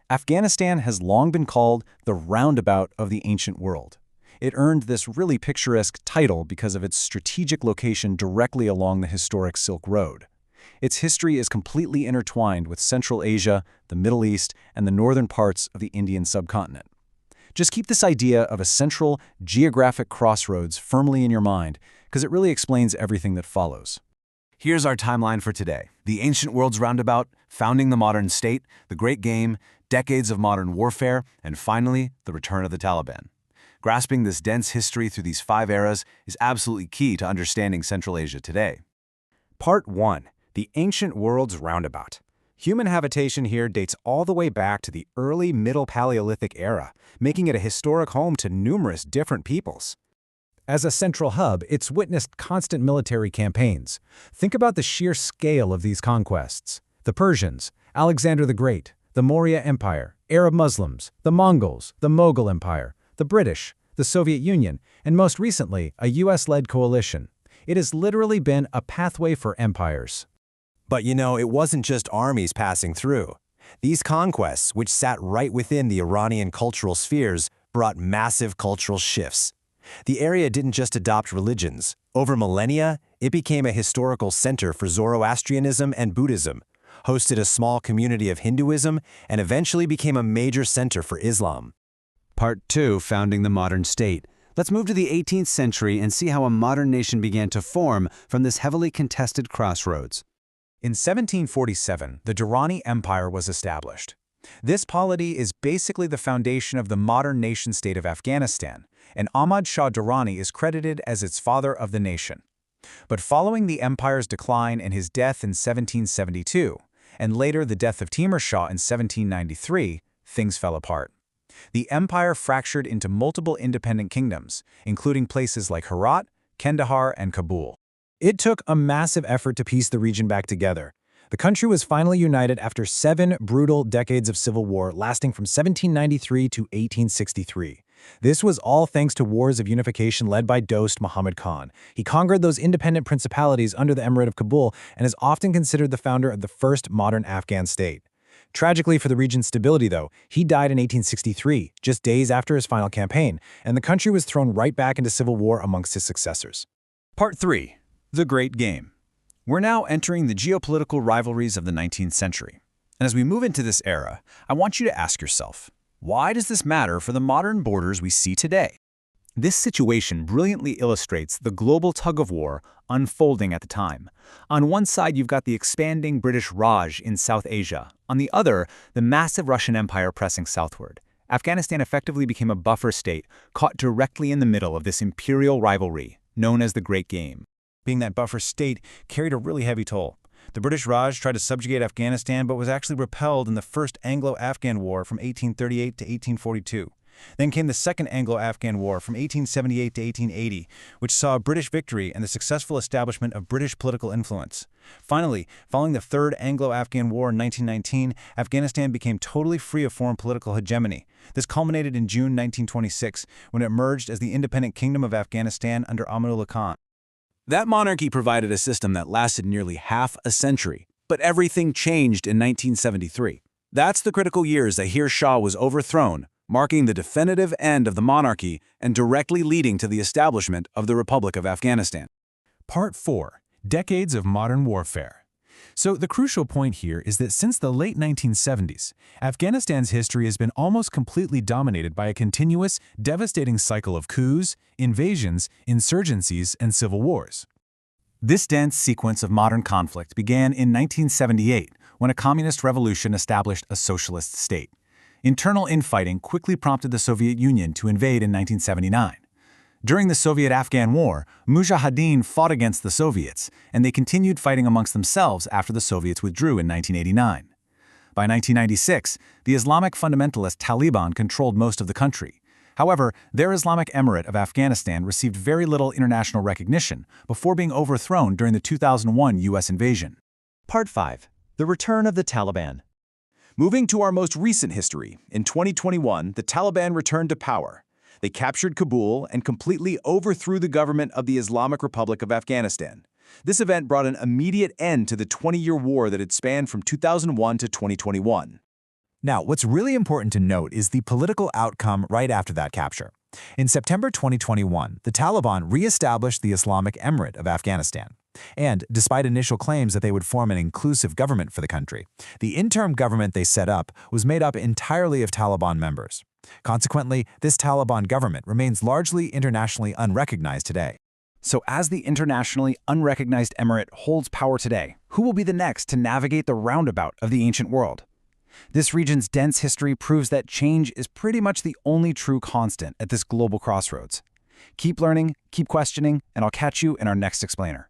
Afghanistan has long been called the roundabout of the ancient world. It earned this really picturesque title because of its strategic location directly along the historic Silk Road. Its history is completely intertwined with Central Asia, the Middle East, and the northern parts of the Indian subcontinent. Just keep this idea of a central, geographic crossroads firmly in your mind, because it really explains everything that follows. Here's our timeline for today. The ancient world's roundabout, founding the modern state, the Great Game, decades of modern warfare, and finally, the return of the Taliban. Grasping this dense history through these 5 eras is absolutely key to understanding Central Asia today. Part 1. The Ancient World's Roundabout. Human habitation here dates all the way back to the early Middle Paleolithic era, making it a historic home to numerous different peoples. As a central hub, it's witnessed constant military campaigns. Think about the sheer scale of these conquests. The Persians, Alexander the Great, the Maurya Empire, Arab Muslims, the Mongols, the Mughal Empire, the British, the Soviet Union, and most recently, a US-led coalition. It has literally been a pathway for empires. But it wasn't just armies passing through. These conquests, which sat right within the Iranian cultural spheres, brought massive cultural shifts. The area didn't just adopt religions. Over millennia, it became a historical center for Zoroastrianism and Buddhism, hosted a small community of Hinduism, and eventually became a major center for Islam. Part 2, founding the modern state. Let's move to the 18th century and see how a modern nation began to form from this heavily contested crossroads. In 1747, the Durrani Empire was established. This polity is basically the foundation of the modern nation-state of Afghanistan, and Ahmad Shah Durrani is credited as its father of the nation. But following the empire's decline and his death in 1772, and later the death of Timur Shah in 1793, things fell apart. The empire fractured into multiple independent kingdoms, including places like Herat, Kandahar, and Kabul. It took a massive effort to piece the region back together. The country was finally united after 7 brutal decades of civil war lasting from 1793 to 1863. This was all thanks to wars of unification led by Dost Muhammad Khan. He conquered those independent principalities under the Emirate of Kabul and is often considered the founder of the first modern Afghan state. Tragically for the region's stability, though, he died in 1863, just days after his final campaign, and the country was thrown right back into civil war amongst his successors. Part 3. The Great Game. We're now entering the geopolitical rivalries of the 19th century. And as we move into this era, I want you to ask yourself, why does this matter for the modern borders we see today? This situation brilliantly illustrates the global tug-of-war unfolding at the time. On one side, you've got the expanding British Raj in South Asia. On the other, the massive Russian Empire pressing southward. Afghanistan effectively became a buffer state, caught directly in the middle of this imperial rivalry, known as the Great Game. Being that buffer state carried a really heavy toll. The British Raj tried to subjugate Afghanistan but was actually repelled in the First Anglo-Afghan War from 1838 to 1842. Then came the Second Anglo-Afghan War from 1878 to 1880, which saw a British victory and the successful establishment of British political influence. Finally, following the Third Anglo-Afghan War in 1919, Afghanistan became totally free of foreign political hegemony. This culminated in June 1926, when it emerged as the independent Kingdom of Afghanistan under Amanullah Khan. That monarchy provided a system that lasted nearly half a century, but everything changed in 1973. That's the critical years that Sher Shah was overthrown, marking the definitive end of the monarchy and directly leading to the establishment of the Republic of Afghanistan. Part 4. Decades of Modern Warfare. So the crucial point here is that since the late 1970s, Afghanistan's history has been almost completely dominated by a continuous, devastating cycle of coups, invasions, insurgencies, and civil wars. This dense sequence of modern conflict began in 1978, when a communist revolution established a socialist state. Internal infighting quickly prompted the Soviet Union to invade in 1979. During the Soviet-Afghan War, Mujahideen fought against the Soviets, and they continued fighting amongst themselves after the Soviets withdrew in 1989. By 1996, the Islamic fundamentalist Taliban controlled most of the country. However, their Islamic Emirate of Afghanistan received very little international recognition before being overthrown during the 2001 U.S. invasion. Part 5. The Return of the Taliban. Moving to our most recent history, in 2021, the Taliban returned to power. They captured Kabul and completely overthrew the government of the Islamic Republic of Afghanistan. This event brought an immediate end to the 20-year war that had spanned from 2001 to 2021. Now, what's really important to note is the political outcome right after that capture. In September 2021, the Taliban re-established the Islamic Emirate of Afghanistan. And despite initial claims that they would form an inclusive government for the country, the interim government they set up was made up entirely of Taliban members. Consequently, this Taliban government remains largely internationally unrecognized today. So as the internationally unrecognized emirate holds power today, who will be the next to navigate the roundabout of the ancient world? This region's dense history proves that change is pretty much the only true constant at this global crossroads. Keep learning, keep questioning, and I'll catch you in our next explainer.